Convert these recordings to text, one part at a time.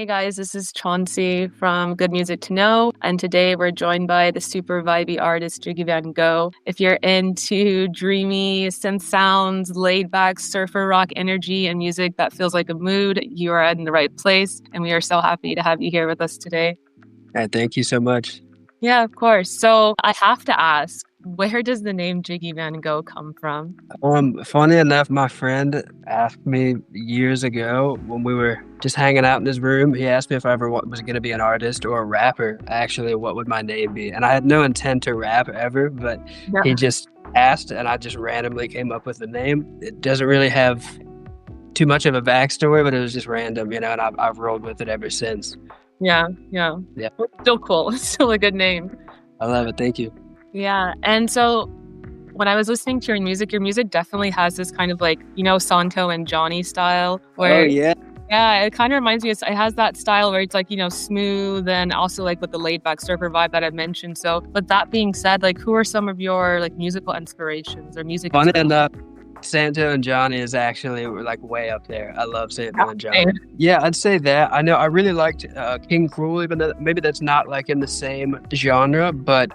Hey guys, this is Chauncey from Good Music to Know, and today we're joined by the super vibey artist Jiggyvango. If you're into dreamy synth sounds, laid back surfer rock energy, and music that feels like a mood, you are in the right place, and we are so happy to have you here with us today. Thank you so much. Yeah, of course. So I have to ask, where does the name Jiggyvango come from? Funny enough, my friend asked me years ago when we were just hanging out in his room. He asked me if I ever was going to be an artist or a rapper. Actually, what would my name be? And I had no intent to rap ever, but he Yeah. just asked, and I just randomly came up with the name. It doesn't really have too much of a backstory, but it was just random, and I've rolled with it ever since. Yeah, yeah. Yeah, It's still cool. It's still a good name. I love it. Thank you. Yeah. And so when I was listening to your music definitely has this kind of like, Santo and Johnny style Oh where, yeah. yeah, it kind of reminds me, it has that style where it's like, smooth and also like with the laid back surfer vibe that I mentioned. So, but that being said, like, who are some of your like musical inspirations or music? Funny enough, Santo and Johnny is actually like way up there. I love Santo and Johnny. Yeah, I'd say that. I know I really liked King Cruel, even though maybe that's not like in the same genre, but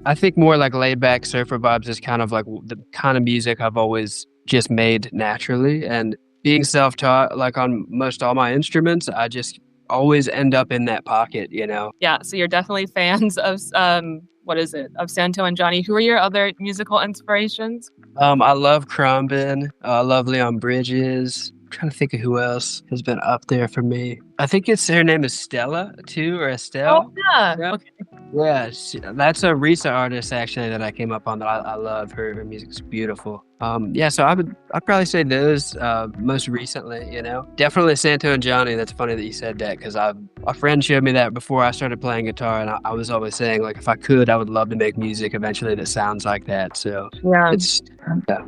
I think more like laid back surfer vibes is kind of like the kind of music I've always just made naturally. And being self-taught, like on most all my instruments, I just always end up in that pocket. Yeah. So you're definitely fans of, what is it? Of Santo and Johnny. Who are your other musical inspirations? I love Crumbin. I love Leon Bridges. I'm trying to think of who else has been up there for me. I think her name is Stella too, or Estelle. Oh, yeah. Yeah. Okay. Yeah, that's a recent artist actually that I came up on that I love. Her music's beautiful. Yeah, so I'd probably say those most recently. Definitely Santo and Johnny. That's funny that you said that because a friend showed me that before I started playing guitar, and I was always saying like if I could, I would love to make music eventually that sounds like that. So Yeah. it's yeah.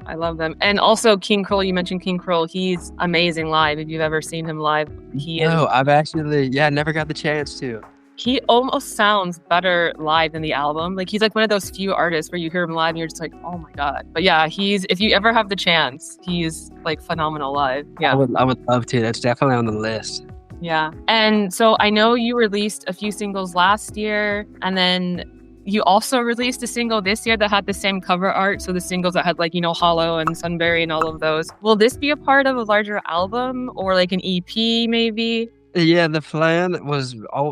I love them. And also King Cruel, you mentioned King Cruel. He's amazing live. If you've ever seen him live, No, I've actually never got the chance to. he almost sounds better live than the album. Like he's like one of those few artists where you hear him live and you're just like, oh my God. But yeah, if you ever have the chance, he's like phenomenal live. Yeah. I would love to. That's definitely on the list. Yeah. And so I know you released a few singles last year, and then you also released a single this year that had the same cover art. So the singles that had like, Hollow and Sunbury and all of those. Will this be a part of a larger album or like an EP maybe? Yeah, the plan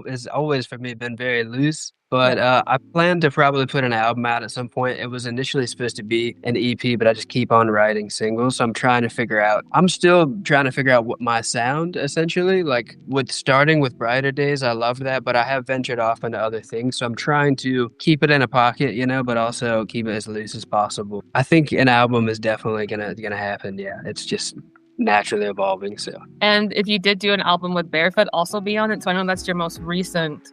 is always for me been very loose, but I plan to probably put an album out at some point. It was initially supposed to be an EP, but I just keep on writing singles. So I'm still trying to figure out what my sound essentially, like with starting with Brighter Days, I love that, but I have ventured off into other things. So I'm trying to keep it in a pocket, but also keep it as loose as possible. I think an album is definitely gonna happen. Yeah, it's just naturally evolving. So And if you did do an album with Barefoot, also be on it. So I know that's your most recent.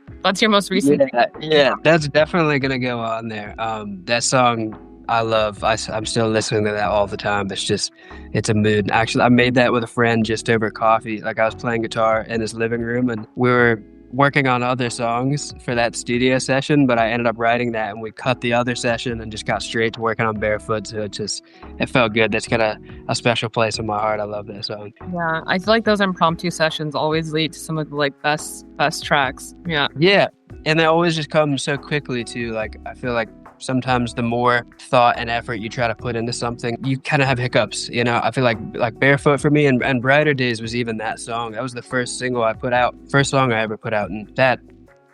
yeah, that's definitely gonna go on there. That song I love. I'm still listening to that all the time. It's a mood. Actually, I made that with a friend just over coffee. Like I was playing guitar in his living room, and we were working on other songs for that studio session, but I ended up writing that, and we cut the other session and just got straight to working on Barefoot. So it felt good. That's got a special place in my heart. I love that song. Yeah, I feel like those impromptu sessions always lead to some of the like best tracks. Yeah. Yeah, and they always just come so quickly too. Like I feel like sometimes the more thought and effort you try to put into something, you kind of have hiccups. I feel like Barefoot for me and Brighter Days was even that song. That was the first single I put out, first song I ever put out, and that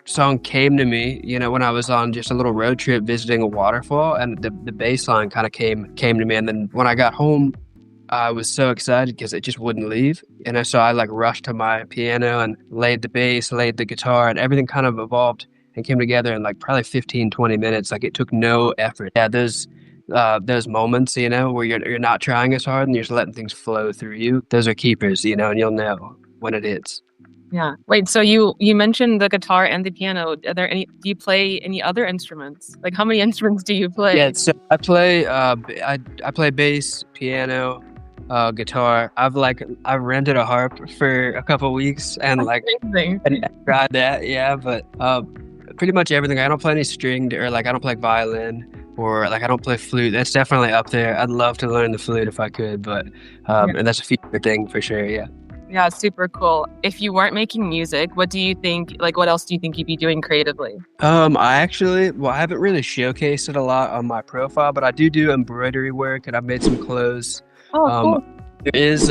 song came to me, when I was on just a little road trip visiting a waterfall, and the bass line kind of came to me, and then when I got home, I was so excited because it just wouldn't leave. And so I like rushed to my piano and laid the bass, laid the guitar, and everything kind of evolved and came together in like probably 15-20 minutes. Like it took no effort. Yeah, those moments, where you're not trying as hard and you're just letting things flow through you. Those are keepers, and you'll know when it hits. Yeah. Wait, so you mentioned the guitar and the piano. Do you play any other instruments? Like how many instruments do you play? Yeah, so I play I play bass, piano, guitar. I've rented a harp for a couple weeks and and tried that. Yeah, but pretty much everything. I don't play any stringed, or like I don't play violin, or like I don't play flute. That's definitely up there. I'd love to learn the flute if I could, but and that's a future thing for sure. Yeah. Yeah, super cool. If you weren't making music, what do you think, like, what else do you think you'd be doing creatively? I haven't really showcased it a lot on my profile, but I do embroidery work, and I've made some clothes. Oh, Um, cool. there is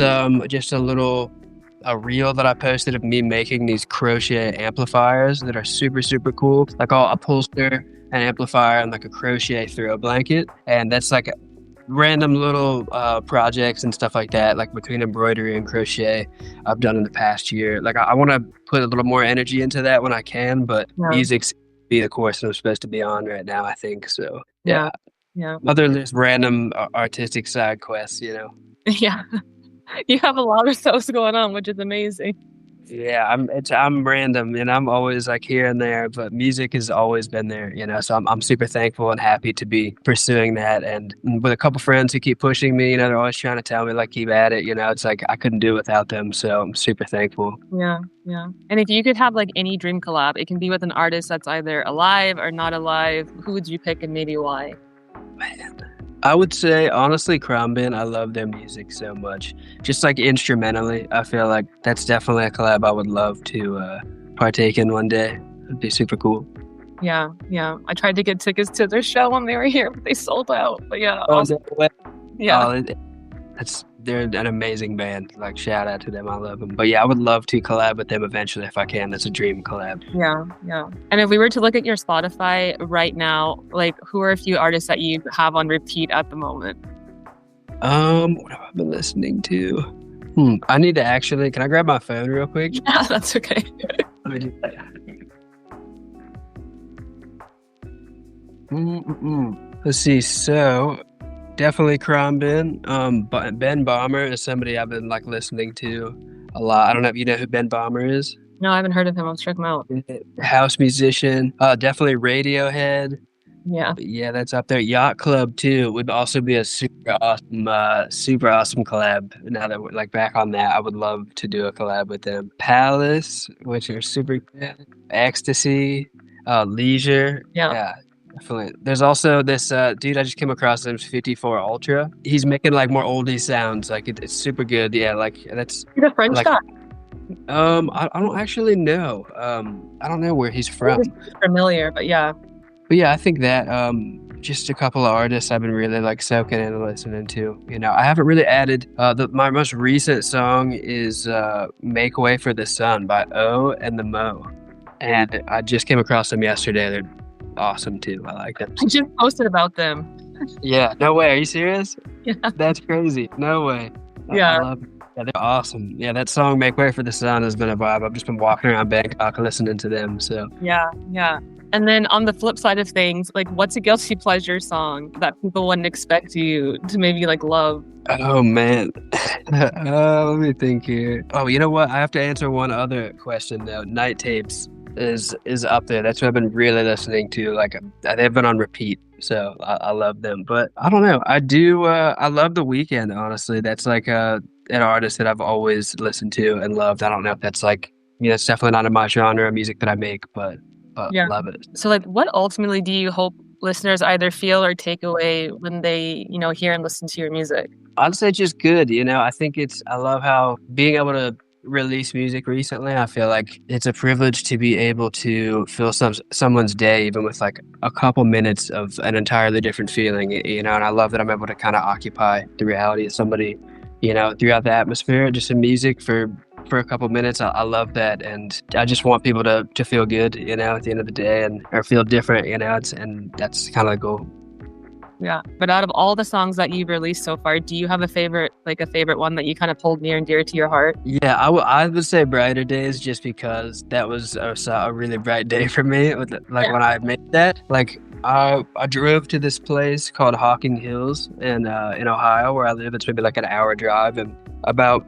just a reel that I posted of me making these crochet amplifiers that are super cool. Like I'll upholster an amplifier and like a crochet throw blanket, and that's like random little projects and stuff like that, like between embroidery and crochet I've done in the past year. Like I want to put a little more energy into that when I can, but Yeah, music's be the course that I'm supposed to be on right now, I think. So yeah, yeah, yeah, other than just random artistic side quests, you know. yeah. You have a lot of those going on, which is amazing. Yeah, I'm random and I'm always like here and there, but music has always been there, you know. So I'm super thankful and happy to be pursuing that. And with a couple friends who keep pushing me, you know, they're always trying to tell me like keep at it, you know. It's like I couldn't do it without them, so I'm super thankful. Yeah, yeah. And if you could have like any dream collab, it can be with an artist that's either alive or not alive. Who would you pick and maybe why? Man, I would say honestly, Crombin. I love their music so much. Just like instrumentally, I feel like that's definitely a collab I would love to partake in one day. It'd be super cool. Yeah, yeah. I tried to get tickets to their show when they were here, but they sold out. But yeah, Oh, awesome. Yeah, they're an amazing band. Like shout out to them. I love them. But yeah, I would love to collab with them eventually if I can. That's a dream collab. yeah, yeah. And if we were to look at your Spotify right now, like who are a few artists that you have on repeat at the moment? What have I been listening to? I need to actually. Can I grab my phone real quick? Yeah, that's okay. Let me do that. Let's see. So definitely Crombin. But Ben Bomber is somebody I've been like listening to a lot. I don't know if you know who Ben Bomber is. No, I haven't heard of him. I'll check him out. House musician. Definitely Radiohead. Yeah. Yeah, that's up there. Yacht Club too would also be a super awesome collab. Now that we're like back on that, I would love to do a collab with them. Palace, which are super good. Ecstasy, Leisure. Yeah. Yeah, definitely. There's also this dude I just came across. Name's 54 Ultra. He's making like more oldie sounds. Like it's super good. Yeah, like that's He's a French like guy. I don't actually know. I don't know where he's from. Familiar, but yeah. But yeah, I think that just a couple of artists I've been really like soaking in and listening to. You know, I haven't really added my most recent song is "Make Way for the Sun" by O and the Mo, and I just came across them yesterday. They're awesome too. I like them. I just posted about them. Yeah, no way. Are you serious? Yeah. That's crazy. No way. Yeah. I love it. Yeah, they're awesome. Yeah, that song "Make Way for the Sun" has been a vibe. I've just been walking around Bangkok listening to them. So Yeah, yeah. And then on the flip side of things, like what's a guilty pleasure song that people wouldn't expect you to maybe like love? oh man, let me think here. Oh, you know what? I have to answer one other question though. Night Tapes is up there. That's what I've been really listening to. Like they've been on repeat, so I love them. But I don't know. I do. I love The Weeknd. Honestly, that's like an artist that I've always listened to and loved. I don't know if that's like it's definitely not in my genre of music that I make, but Yeah. love it. So like what ultimately do you hope listeners either feel or take away when they, hear and listen to your music? I'd say just good. I think I love how being able to release music recently, I feel like it's a privilege to be able to fill someone's day even with like a couple minutes of an entirely different feeling, and I love that I'm able to kind of occupy the reality of somebody, throughout the atmosphere, just in music for a couple minutes. I love that, and I just want people to feel good, at the end of the day, and or feel different, and that's kind of the goal. Yeah. But out of all the songs that you've released so far, do you have a favorite one that you kind of hold near and dear to your heart? Yeah, I would say Brighter Days, just because that was a really bright day for me. When I made that, like I drove to this place called Hocking Hills in Ohio, where I live. It's maybe like an hour drive, and about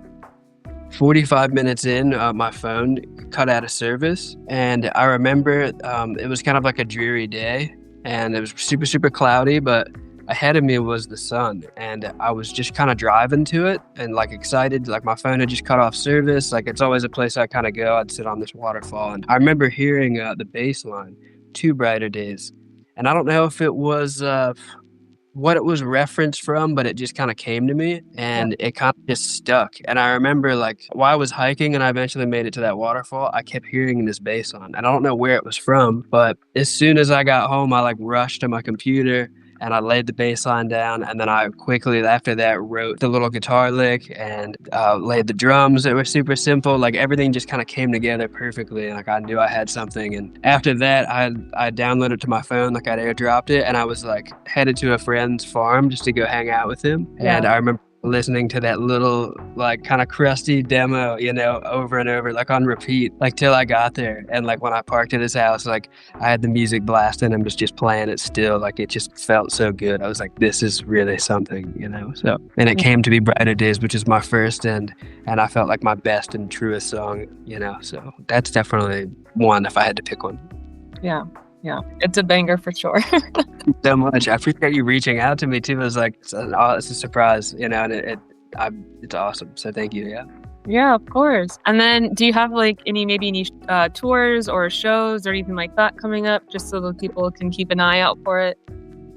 45 minutes in, my phone cut out of service, and I remember it was kind of like a dreary day, and it was super cloudy, but ahead of me was the sun, and I was just kind of driving to it and like excited. Like my phone had just cut off service. Like it's always a place I kind of go. I'd sit on this waterfall, and I remember hearing the bass line, "Two Brighter Days," and I don't know if it was what it was referenced from, but it just kind of came to me Yeah. and it kind of just stuck. And I remember like while I was hiking and I eventually made it to that waterfall, I kept hearing this bass on. And I don't know where it was from, but as soon as I got home, I like rushed to my computer and I laid the bass line down. And then I quickly after that wrote the little guitar lick and laid the drums that were super simple. Like everything just kind of came together perfectly. And like I knew I had something. And after that, I downloaded it to my phone, like I'd airdropped it, and I was like headed to a friend's farm just to go hang out with him. Yeah. And I remember listening to that little like kind of crusty demo, you know, over and over, like on repeat, like till I got there. And like when I parked at his house, like I had the music blasting and was just playing it still. Like it just felt so good. I was like, this is really something, you know. So and it came to be Brighter Days, which is my first and I felt like my best and truest song, you know. So that's definitely one if I had to pick one. Yeah. Yeah. It's a banger for sure. So much. I appreciate you reaching out to me too. It was like it's a surprise, you know, and it's awesome. So thank you. Yeah. Yeah, of course. And then do you have like any tours or shows or anything like that coming up just so that people can keep an eye out for it?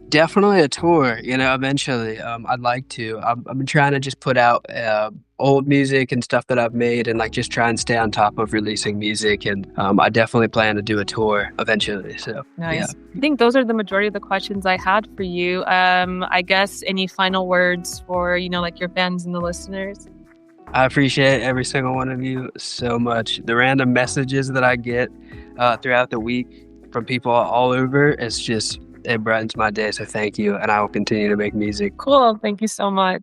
Definitely a tour, you know, eventually. I'd like to. I've been trying to just put out old music and stuff that I've made and like just try and stay on top of releasing music. And I definitely plan to do a tour eventually. So, Nice. yeah. I think those are the majority of the questions I had for you. I guess any final words for, like your fans and the listeners? I appreciate every single one of you so much. The random messages that I get throughout the week from people all over, it brightens my day. So thank you. And I will continue to make music. Cool. Thank you so much.